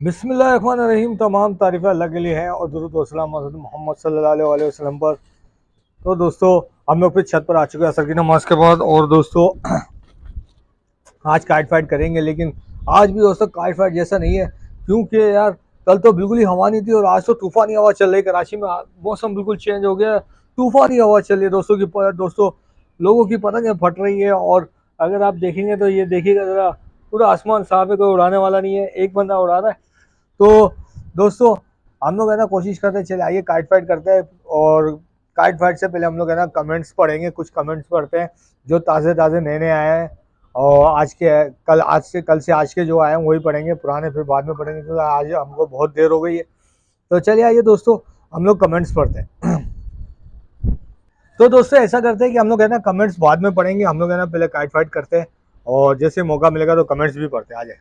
बिस्मिल्लाहिर्रहमानिर्रहीम। तमाम तारीफ़ें अल्लाह के लिए हैं और दुरूद व सलाम हज़रत मोहम्मद सल्लल्लाहु अलैहि वसल्लम पर। तो दोस्तों, हम लोग फिर छत पर आ चुके हैं असर की नमाज के बाद। और दोस्तों, आज काइट फाइट करेंगे, लेकिन आज भी दोस्तों काइट फाइट जैसा नहीं है, क्योंकि यार कल तो बिल्कुल ही हवा नहीं थी और आज तो तूफ़ानी हवा चल रही है। कराची में मौसम बिल्कुल चेंज हो गया है, तूफ़ानी हवा चल रही है दोस्तों। दोस्तों, लोगों की पतंगें फट रही है। और अगर आप देखेंगे तो ये देखिएगा ज़रा, पूरा आसमान साफ है, कोई उड़ाने वाला नहीं है, एक बंदा उड़ा रहा है। तो दोस्तों, हम लोग है ना कोशिश करते हैं, चले आइए काइट फाइट करते हैं। और काइट फाइट से पहले हम लोग है ना कमेंट्स पढ़ेंगे, कुछ कमेंट्स पढ़ते हैं जो ताज़े ताज़े नए नए आए हैं। और कल से आज के जो आए हैं वही पढ़ेंगे, पुराने फिर बाद में पढ़ेंगे, क्योंकि आज हमको बहुत देर हो गई है। तो चलिए आइए दोस्तों, हम लोग कमेंट्स पढ़ते हैं। तो दोस्तों, ऐसा करते हैं कि हम लोग है ना कमेंट्स बाद में पढ़ेंगे, हम लोग है ना पहले काइट फाइट करते हैं और जैसे मौका मिलेगा तो कमेंट्स भी पढ़ते हैं। आ जाए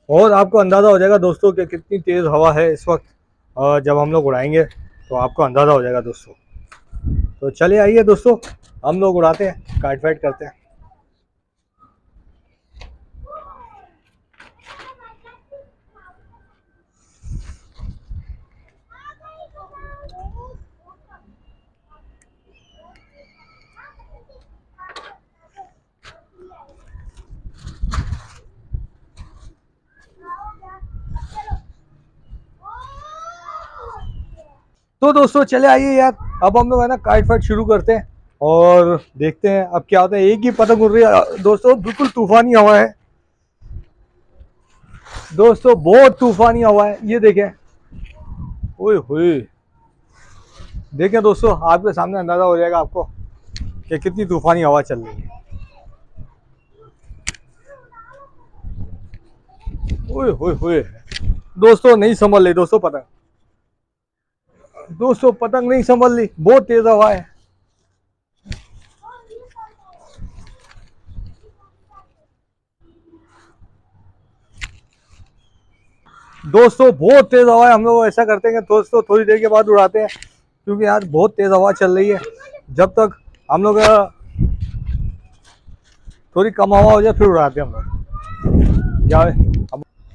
और आपको अंदाज़ा हो जाएगा दोस्तों कि कितनी तेज़ हवा है इस वक्त। जब हम लोग उड़ाएंगे तो आपको अंदाज़ा हो जाएगा दोस्तों। तो चलिए आइए दोस्तों, हम लोग उड़ाते हैं, काइट फाइट करते हैं। तो दोस्तों चले आइए यार, अब हम लोग है ना काइट फाइट शुरू करते हैं और देखते हैं अब क्या होता है। एक ही पतंग उड़ रही है दोस्तों, बिल्कुल तूफानी हवा है दोस्तों, बहुत तूफानी हवा है। ये देखें, ओए होए, देखें दोस्तों, आपके सामने अंदाजा हो जाएगा आपको कि कितनी तूफानी हवा चल रही है। ओए होए होए, दोस्तों नहीं संभल रही दोस्तों पतंग, दोस्तों पतंग नहीं संभल रही, बहुत तेज हवा है दोस्तों, बहुत तेज हवा है। हम लोग ऐसा करते हैं कि दोस्तों थोड़ी देर के बाद उड़ाते हैं, क्योंकि यार बहुत तेज हवा चल रही है। जब तक हम लोग थोड़ी कम हवा हो जाए फिर उड़ाते हैं हम लोग जाए।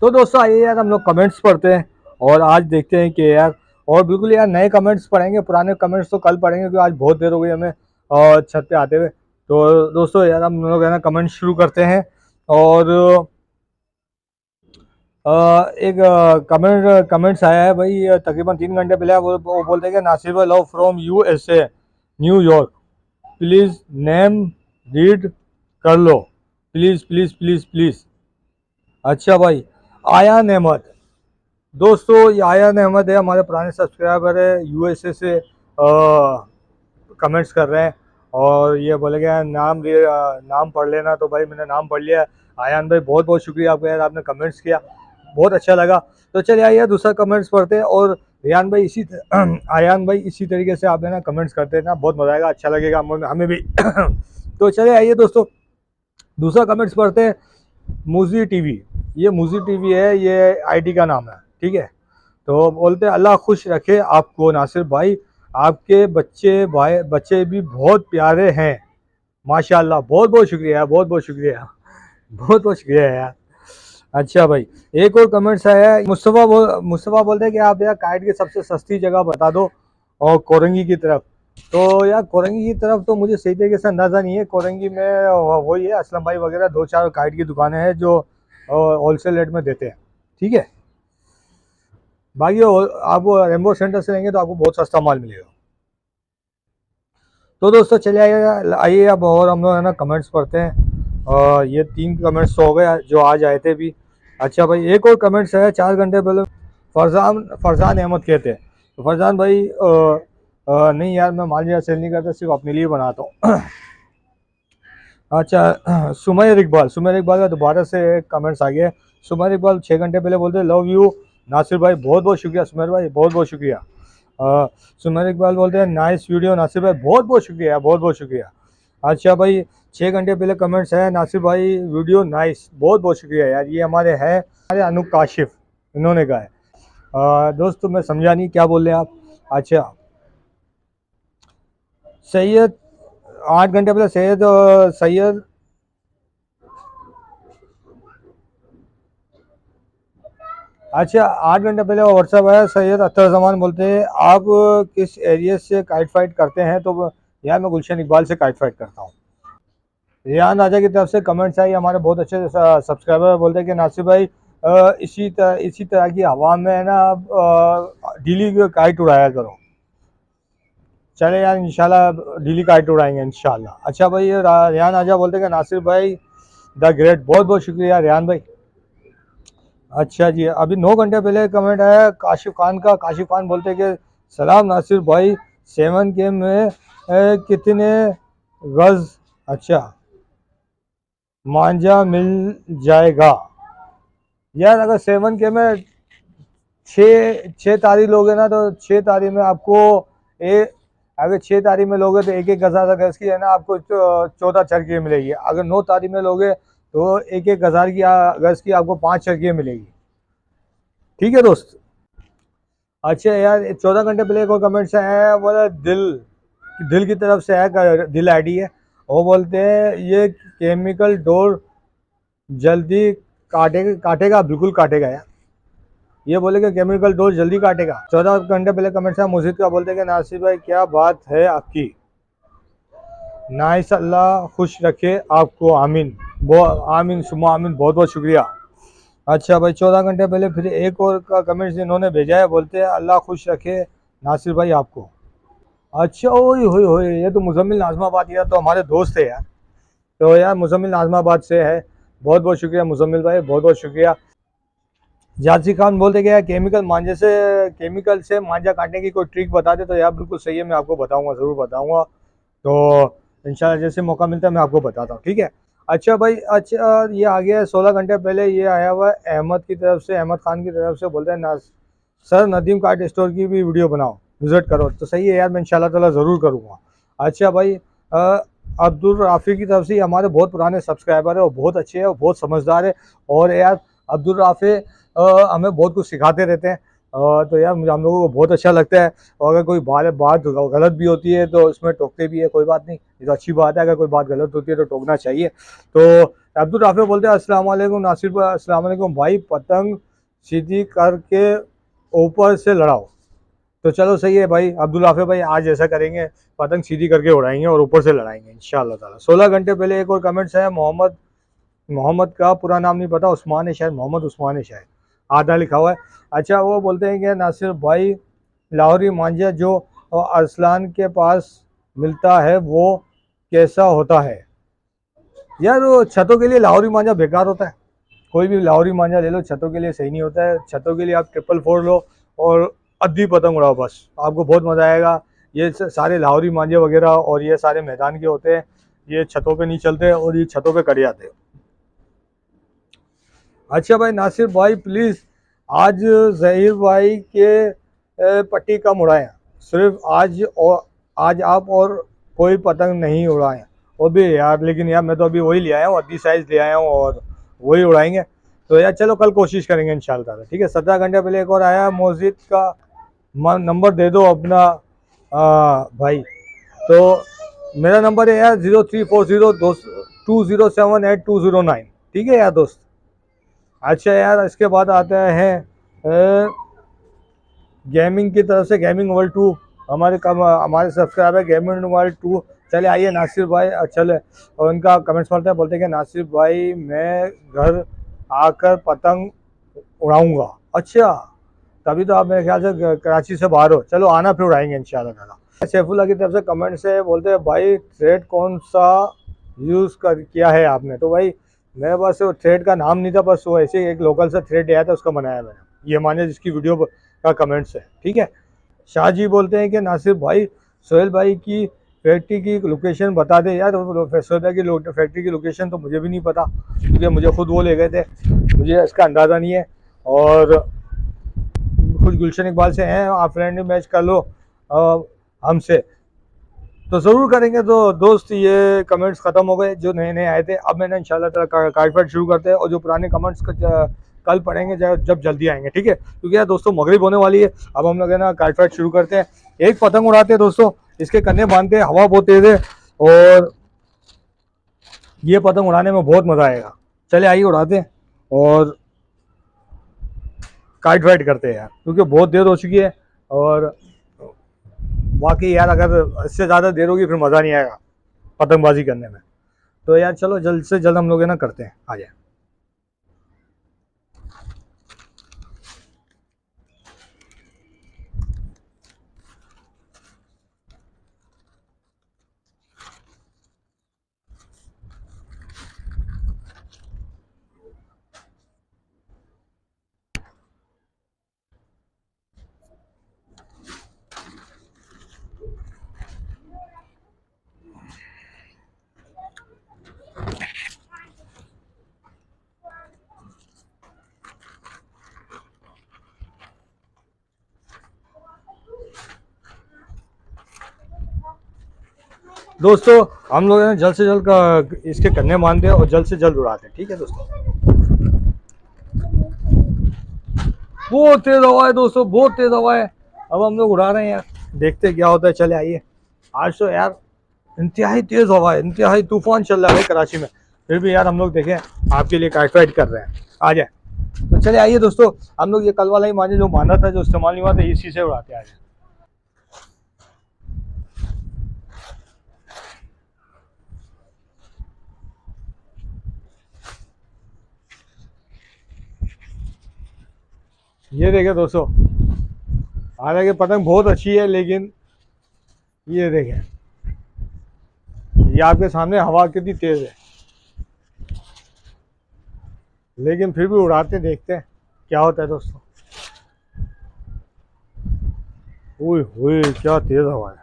तो दोस्तों आइए यार, हम लोग कमेंट्स पढ़ते हैं और आज देखते हैं कि यार, और बिल्कुल यार नए कमेंट्स पढ़ेंगे, पुराने कमेंट्स तो कल पढ़ेंगे, क्योंकि आज बहुत देर हो गई हमें छत पे आते हुए। तो दोस्तों यार, हम लोग है ना कमेंट शुरू करते हैं। और एक कमेंट्स आया है भाई, तकरीबन 3 घंटे पहले। वो बोलते हैं कि नासिर भाई love from USA, New York, please name read कर लो, प्लीज़ प्लीज़ प्लीज़ प्लीज़। अच्छा भाई, आयान अहमद, दोस्तों ये आयान अहमद है, हमारे पुराने सब्सक्राइबर है, USA से कमेंट्स कर रहे हैं। और ये बोले गया नाम पढ़ लेना, तो भाई मैंने नाम पढ़ लिया। आयान भाई बहुत बहुत शुक्रिया आपका यार, आपने कमेंट्स किया, बहुत अच्छा लगा। तो चलिए आइए दूसरा कमेंट्स पढ़ते हैं। और रियान भाई आयान भाई इसी तरीके से आप है ना कमेंट्स करते हैं ना, बहुत मज़ा आएगा, अच्छा लगेगा हमें भी। तो चलिए आइए दोस्तों, दूसरा कमेंट्स पढ़ते हैं। मूजी टीवी, ये मूजी टीवी है, ये आईडी का नाम है, ठीक है। तो बोलते हैं अल्लाह खुश रखे आपको नासिर भाई, आपके बच्चे भी बहुत प्यारे हैं, माशाल्लाह। बहुत बहुत शुक्रिया यार, बहुत बहुत शुक्रिया, बहुत बहुत शुक्रिया यार। अच्छा भाई, एक और कमेंट्स आया है। मुस्तफ़ा बोलते हैं कि आप यार काइट की सबसे सस्ती जगह बता दो और कोरंगी की तरफ। तो यार कोरंगी की तरफ तो मुझे सही तरीके से अंदाज़ा नहीं है। कोरंगी में वही है, असलम भाई वगैरह 2-4 काइट की दुकानें हैं जो होलसेल रेट में देते हैं, ठीक है। बाकी आप रेमबो सेंटर से लेंगे तो आपको बहुत सस्ता माल मिलेगा। तो दोस्तों चले आइए आइए अब, और हम लोग है ना कमेंट्स पढ़ते हैं। ये 3 कमेंट्स तो हो गए जो आज आए थे भी। अच्छा भाई, एक और कमेंट्स है 4 घंटे पहले। फरजान अहमद कहते हैं। तो फरजान भाई नहीं यार, मैं माल सेल नहीं करता, सिर्फ अपने लिए बनाता हूँ। अच्छा, सुमैर इकबाल का दोबारा से कमेंट्स आ गया है। सुमैर इकबाल 6 घंटे पहले बोलते लव यू नासिर भाई, बहुत बहुत शुक्रिया सुमैर भाई, बहुत बहुत शुक्रिया। अ, सुमैर इकबाल बोलते हैं नाइस वीडियो नासिर भाई, बहुत बहुत शुक्रिया, बहुत बहुत शुक्रिया। अच्छा भाई, 6 घंटे पहले कमेंट्स है, नासिर भाई वीडियो नाइस, बहुत बहुत शुक्रिया यार। ये हमारे अनूप काशिफ, इन्होंने कहा है। दोस्तों मैं समझा नहीं क्या बोल रहे हैं आप। अच्छा, सैयद 8 घंटे पहले सैयद अच्छा 8 घंटे पहले व्हाट्सअप आया, सैयद अख्तर जमान बोलते हैं आप किस एरिया से काइट फाइट करते हैं? तो यार मैं गुलशन इकबाल से काइट फाइट करता हूँ। रियान राजा की तरफ से कमेंट्स आई, हमारे बहुत अच्छे सब्सक्राइबर बोलते हैं कि नासिर भाई इसी तरह की हवा में है ना डेली काइट उड़ाया करो। चले यार इंशाल्लाह डेली काइट उड़ाएंगे इंशाल्लाह। अच्छा भाई रियान राजा बोलते हैं कि नासिर भाई द ग्रेट, बहुत बहुत शुक्रिया रियान भाई। अच्छा जी, अभी 9 घंटे पहले कमेंट आया काशिफ खान का। काशिफ खान बोलते हैं कि सलाम नासिर भाई, 7K में कितने गज अच्छा मांझा मिल जाएगा? यार अगर 7K में छः तारी लोगे ना, तो 6 तारी में आपको अगर 6 तारी में लोगे तो एक एक हज़ार गज की है ना आपको 14 चरखियाँ मिलेगी। अगर 9 तारी में लोगे तो एक एक हज़ार की गज की आपको 5 चरखियाँ मिलेगी। ठीक है दोस्त। अच्छा यार 14 घंटे पहले एक और कमेंट से आया, बोला दिल की तरफ से है, दिल आईडी है। वो बोलते हैं ये केमिकल डोर जल्दी काटेगा, बिल्कुल काटेगा यार। ये बोले कि केमिकल डोर जल्दी काटेगा। 14 घंटे पहले कमेंट से मुझे का बोलते हैं कि नासिर भाई क्या बात है आपकी, नाइस, अल्लाह खुश रखे आपको, आमीन। आमीन सुमा आमीन, बहुत बहुत शुक्रिया। अच्छा भाई 14 घंटे पहले फिर एक और का कमेंट्स इन्होंने भेजा है, बोलते हैं अल्लाह खुश रखे नासिर भाई आपको। अच्छा ओए होए होए, ये तो मुजम्मिल नाजमाबाद, यार तो हमारे दोस्त है यार। तो यार मुजम्मिल नाजमाबाद से है, बहुत बहुत शुक्रिया मुजम्मिल भाई, बहुत बहुत शुक्रिया। जासी खान बोलते क्या केमिकल से मांझा काटने की कोई ट्रिक बता दे? तो यार बिल्कुल सही है, मैं आपको बताऊंगा, ज़रूर बताऊंगा। तो इंशाल्लाह जैसे मौका मिलता है मैं आपको बताता हूँ, ठीक है। अच्छा भाई, अच्छा ये आ गया है 16 घंटे पहले, ये आया हुआ है अहमद की तरफ से, अहमद खान की तरफ से, बोलते हैं ना सर नदीम कार्ड स्टोर की भी वीडियो बनाओ, विजिट करो। तो सही है यार, मैं इंशाल्लाह ताला ज़रूर करूँगा। अच्छा भाई अब्दुल राफ़ी की तरफ से, हमारे बहुत पुराने सब्सक्राइबर है और बहुत अच्छे हैं और बहुत समझदार है। और यार अब्दुल राफ़ी हमें बहुत कुछ सिखाते रहते हैं। तो यार मुझे, हम लोगों को बहुत अच्छा लगता है। और अगर कोई बात गलत भी होती है तो उसमें टोकते भी है, कोई बात नहीं, ये तो अच्छी बात है। अगर कोई बात गलत होती है तो टोकना चाहिए। तो अब्दुल राफ़ी बोलते हैं अस्सलाम वालेकुम नासिर भाई, अस्सलाम वालेकुम भाई, पतंग सीधी करके ऊपर से लड़ाओ। तो चलो सही है भाई अब्दुल राफ़ी भाई, आज ऐसा करेंगे, पतंग सीधी करके उड़ाएंगे और ऊपर से लड़ाएंगे इंशाल्लाह ताला। 16 घंटे पहले एक और कमेंट्स है, मोहम्मद का पूरा नाम नहीं पता, उस्मान है शायद, मोहम्मद उस्मान है शायद, आधा लिखा हुआ है। अच्छा वो बोलते हैं कि नासिर भाई लाहौरी मांझा जो अरसलान के पास मिलता है वो कैसा होता है? यार वो छतों के लिए लाहौरी मांझा बेकार होता है, कोई भी लाहौरी मांझा ले लो, छतों के लिए सही नहीं होता है। छतों के लिए आप 444 लो और अद्धी पतंग उड़ाओ, बस आपको बहुत मज़ा आएगा। ये सारे लाहौरी मांझे वगैरह और ये सारे मैदान के होते हैं, ये छतों पे नहीं चलते और ये छतों पे कट जाते हैं। अच्छा भाई नासिर भाई प्लीज़ आज जहीर भाई के पट्टी कम उड़ाएं, सिर्फ आज आप और कोई पतंग नहीं उड़ाएं। वो भी यार, लेकिन यार मैं तो अभी वही ले आया हूँ, आधी साइज़ ले आया हूँ और वही उड़ाएंगे। तो यार चलो कल कोशिश करेंगे इंशाल्लाह, ठीक है। 17 घंटे पहले एक और आया, मस्जिद का नंबर दे दो अपना भाई। तो मेरा नंबर है यार 03402078 ठीक है यार दोस्त। अच्छा यार इसके बाद आता है गेमिंग की तरफ से, गेमिंग वर्ल्ड 2, हमारे सब्सक्राइबर गेमिंग वर्ल्ड 2। चले आइए नासिर भाई, चले और उनका कमेंट्स पढ़ते हैं। बोलते हैं कि नासिर भाई मैं घर आकर पतंग उड़ाऊंगा। अच्छा तभी तो आप मेरे ख्याल से कराची से बाहर हो, चलो आना फिर उड़ाएंगे इंशाल्लाह ताला। सैफुल्ला की तरफ से कमेंट से बोलते हैं भाई थ्रेड कौन सा यूज़ किया है आपने? तो भाई मेरे पास वो थ्रेड का नाम नहीं था, बस वो ऐसे एक लोकल सा थ्रेड आया था, उसका बनाया मैंने, ये मानिए जिसकी वीडियो का कमेंट्स है, ठीक है। शाह जी बोलते हैं कि नासिर भाई सोहेल भाई की फैक्ट्री की लोकेशन बता दे। यार सोहेल भाई की फैक्ट्री की लोकेशन तो मुझे भी नहीं पता, क्योंकि मुझे खुद वो ले गए थे, मुझे इसका अंदाज़ा नहीं है। और खुद गुलशन इकबाल से हैं, आप फ्रेंडली मैच कर लो हमसे, तो ज़रूर करेंगे। तो दोस्त ये कमेंट्स ख़त्म हो गए जो नए नए आए थे, अब मैंने इंशाल्लाह ताला काइट फाइट शुरू करते हैं, और जो पुराने कमेंट्स कल पढ़ेंगे जब जल्दी आएंगे, ठीक है। क्योंकि यार दोस्तों मगरिब होने वाली है, अब हम लोग है ना काइट फाइट शुरू करते हैं। एक पतंग उड़ाते हैं दोस्तों, इसके कन्ने बांधते हैं, हवा बहुत तेज़ है और ये पतंग उड़ाने में बहुत मज़ा आएगा। चले आइए उड़ाते हैं। और काइट वाइट करते हैं यार, क्योंकि बहुत देर हो चुकी है। और बाकी यार अगर इससे ज़्यादा देर होगी फिर मज़ा नहीं आएगा पतंगबाजी करने में। तो यार चलो जल्द से जल्द हम लोग है ना करते हैं, आ जाए। दोस्तों हम लोग है ना जल्द से जल्द इसके कन्ने मानते हैं और जल्द से जल्द उड़ाते हैं, ठीक है दोस्तों। बहुत तेज हवा है दोस्तों, बहुत तेज हवा है। अब हम लोग उड़ा रहे हैं यार, देखते हैं क्या होता है। चले आइए। आज तो यार इंतहाई तेज हवा है, इंतहाई तूफान चल रहा है कराची में, फिर भी यार हम लोग देखें आपके लिए काइट फाइट कर रहे हैं, आ जाए। तो चले आइए दोस्तों, हम लोग ये कल वाला ही माने जो माना था, जो इस्तेमाल नहीं हुआ था, इसी से उड़ाते हैं। ये देखें दोस्तों, हालांकि पतंग बहुत अच्छी है, लेकिन ये देखें, ये आपके सामने हवा कितनी तेज है, लेकिन फिर भी उड़ाते देखते हैं क्या होता है दोस्तों। ओए होए क्या तेज हवा है।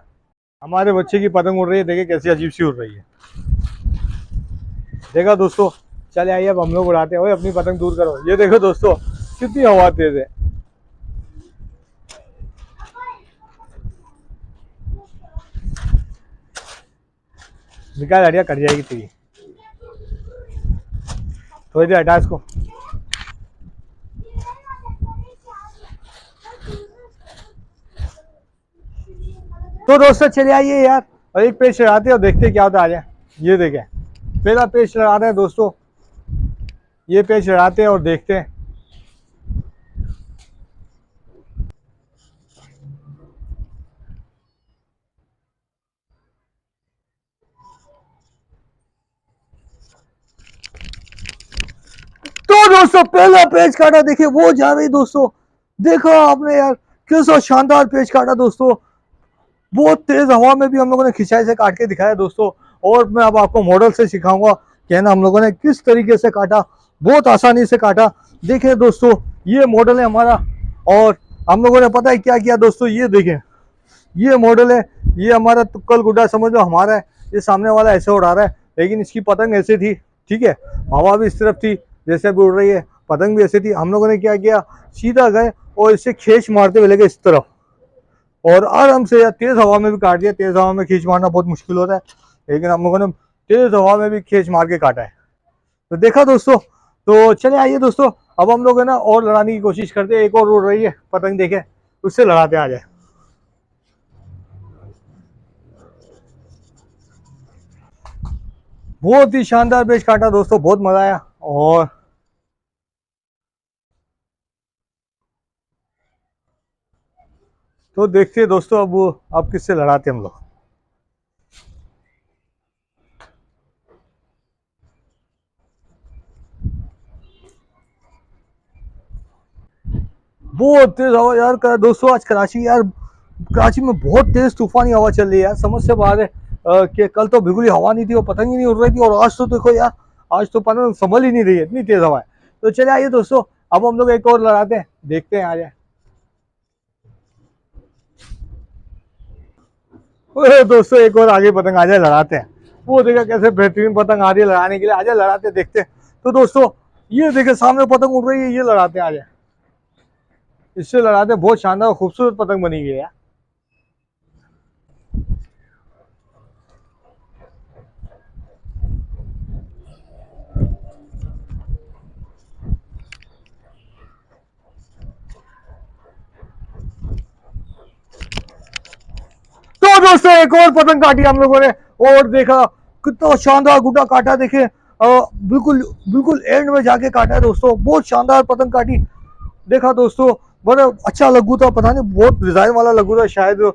हमारे बच्चे की पतंग उड़ रही है, देखे कैसी अजीब सी उड़ रही है, देखा दोस्तों। चले आइए अब हम लोग उड़ाते हैं। ओए अपनी पतंग दूर करो। ये देखो दोस्तों कितनी हवा तेज है। निकाल हटिया, कट जाएगी तेरी, थोड़ी देर हटा इसको। तो दोस्तों चले आइए यार, और एक पेज चढ़ाते हैं और देखते हैं क्या होता है, आ जाए। ये देखें पहला पेज चढ़ा रहे हैं दोस्तों, ये पेज चढ़ाते हैं और देखते हैं। तो दोस्तों पहला पेज काटा, देखिए वो जा रही दोस्तों, देखो आपने यार कैसा शानदार पेज काटा दोस्तों। बहुत तेज हवा में भी हम लोगों ने खिंचाई से काट के दिखाया दोस्तों। और मैं अब आपको मॉडल से सिखाऊंगा कि ना हम लोगों ने किस तरीके से काटा, बहुत आसानी से काटा। देखिए दोस्तों ये मॉडल है हमारा, और हम लोगों ने पता है क्या किया दोस्तों, ये देखें ये मॉडल है, ये हमारा तुक्कल गुड्डा समझ लो हमारा है। ये सामने वाला ऐसे उड़ा रहा है, लेकिन इसकी पतंग ऐसे थी, ठीक है, हवा भी इस तरफ थी जैसे भी उड़ रही है, पतंग भी ऐसे थी। हम लोगों ने क्या किया, सीधा गए और इसे खींच मारते हुए लगे इस तरफ, और आराम से या तेज हवा में भी काट दिया। तेज हवा में खींच मारना बहुत मुश्किल होता है, लेकिन हम लोगों ने तेज हवा में भी खींच मार के काटा है। तो देखा दोस्तों। तो चले आइए दोस्तों, अब हम लोग है ना और लड़ाने की कोशिश करते हैं। एक और उड़ रही है पतंग, देखे उससे लड़ाते आ जाए। बहुत ही शानदार पेच काटा दोस्तों, बहुत मजा आया। और तो देखते हैं दोस्तों अब किससे लड़ाते हम लोग। बहुत तेज हवा यार दोस्तों, आज कराची यार, कराची में बहुत तेज तूफानी हवा चल रही है यार, समझ से बाहर है। कि कल तो बिल्कुल ही हवा नहीं थी और पतंग ही नहीं उड़ रही थी, और आज तो देखो यार, आज तो पतंग संभल ही नहीं रही है, इतनी तेज हवा है। तो चले आइए दोस्तों, अब हम लोग एक और लड़ाते हैं, देखते हैं आ जाए। ओए दोस्तों एक और आगे पतंग, आ जाए लड़ाते हैं। वो देखा कैसे बेहतरीन पतंग आ रही है लड़ाने के लिए, आ जाए लड़ाते हैं, देखते हैं। तो दोस्तों ये देखे सामने पतंग उड़ रही है, ये लड़ाते हैं, आ जाए इससे लड़ाते हैं। बहुत शानदार खूबसूरत पतंग बनी गई है। तो दोस्तों एक और पतंग काटी हम लोगों ने, और देखा कितना शानदार गुड्डा काटा, देखे बिल्कुल बिल्कुल एंड में जाके काटा है दोस्तों, बहुत शानदार पतंग काटी। देखा दोस्तों, बड़ा अच्छा लग्गू था, पता नहीं बहुत डिजाइन वाला लग्गू था, शायद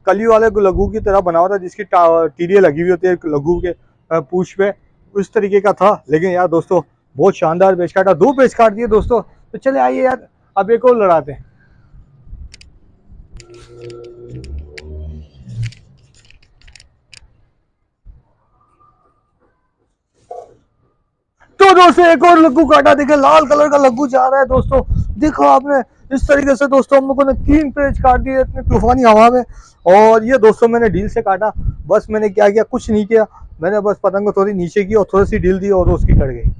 कली वाले लग्गू की तरह बना हुआ था, जिसकी टीरियाँ लगी हुई होती है लग्गू के पूंछ पे, उस तरीके का था। लेकिन यार दोस्तों बहुत शानदार पेच काटा, 2 पेच काट दिए दोस्तों। तो चले आइए यार अब एक और लड़ाते हैं। तो दोस्तों एक और लग्गू काटा, देखे लाल कलर का लग्गू जा रहा है दोस्तों। देखो आपने इस तरीके से दोस्तों हम लोगों ने 3 पेज काट दिए इतनी तूफानी हवा में। और ये दोस्तों मैंने ढील से काटा, बस मैंने क्या किया, कुछ नहीं किया, मैंने बस पतंग को थोड़ी नीचे की और थोड़ी सी ढील दी और उसकी कट गई।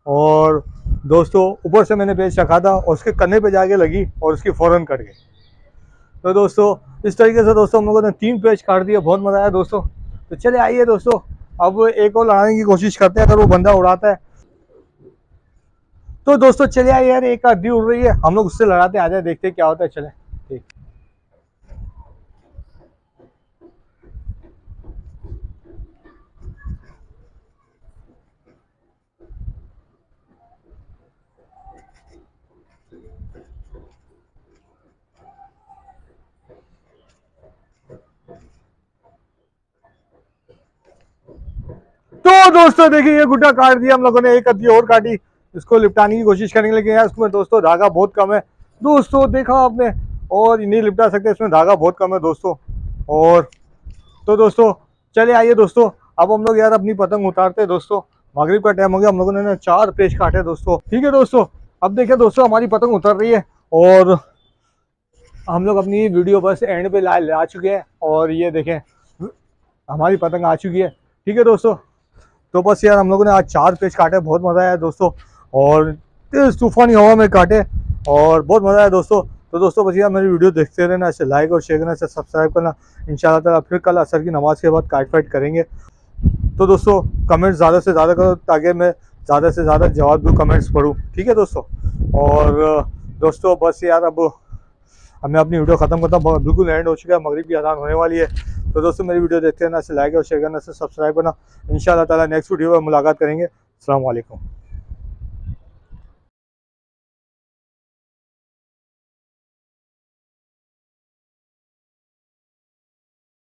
और दोस्तों ऊपर से मैंने पेज रखा था और उसके कन्ने पे जाके लगी और उसकी फौरन कट गई। तो दोस्तों इस तरीके से दोस्तों हम लोगों ने 3 पेज काट दिए, बहुत मज़ा आया दोस्तों। तो चले आइए दोस्तों अब एक और लड़ाने की कोशिश करते हैं, अगर वो बंदा उड़ाता है तो। दोस्तों चले आइए यार, एक आधी उड़ रही है, हम लोग उससे लड़ाते, आ जाए देखते हैं क्या होता है। चले ठीक। तो दोस्तों देखिए ये गुड्डा काट दिया हम लोगों ने, एक अद्दी और काटी, इसको लिपटाने की कोशिश करेंगे, लेकिन यार इसमें दोस्तों धागा बहुत कम है दोस्तों, देखा आपने, और नहीं लिपटा सकते, इसमें धागा बहुत कम है दोस्तों। और तो दोस्तों चले आइए दोस्तों अब हम लोग यार अपनी पतंग उतारते हैं दोस्तों। मगरिब का टाइम हो गया, हम लोगों ने 4 पेच काटे दोस्तों। ठीक है दोस्तों, अब देखिए दोस्तों हमारी पतंग उतर रही है और हम लोग अपनी वीडियो बस एंड पे ला चुके हैं। और ये देखें हमारी पतंग आ चुकी है। ठीक है दोस्तों, तो बस यार हम लोगों ने आज 4 पेच काटे, बहुत मज़ा आया दोस्तों, और तेज तूफानी हवा में काटे और बहुत मज़ा आया दोस्तों। तो दोस्तों बस यार मेरी वीडियो देखते रहना, ऐसे लाइक और शेयर करना, ऐसे सब्सक्राइब करना। इंशाल्लाह ताला फिर कल असर की नमाज़ के बाद काट फाइट करेंगे। तो दोस्तों कमेंट्स ज़्यादा से ज़्यादा करो ताकि मैं ज़्यादा से ज़्यादा जवाब दूँ, कमेंट्स पढ़ूँ। ठीक है दोस्तों, और दोस्तों बस यार अब मैं अपनी वीडियो ख़त्म करता हूँ, बिल्कुल एंड हो चुका है, मगरिब की अज़ान होने वाली है। तो दोस्तों मेरी वीडियो देखते रहना, ऐसे लाइक और शेयर करना, ऐसे सब्सक्राइब करना। इंशाल्लाह ताला नेक्स्ट वीडियो में मुलाकात करेंगे। अस्सलाम वालेकुम।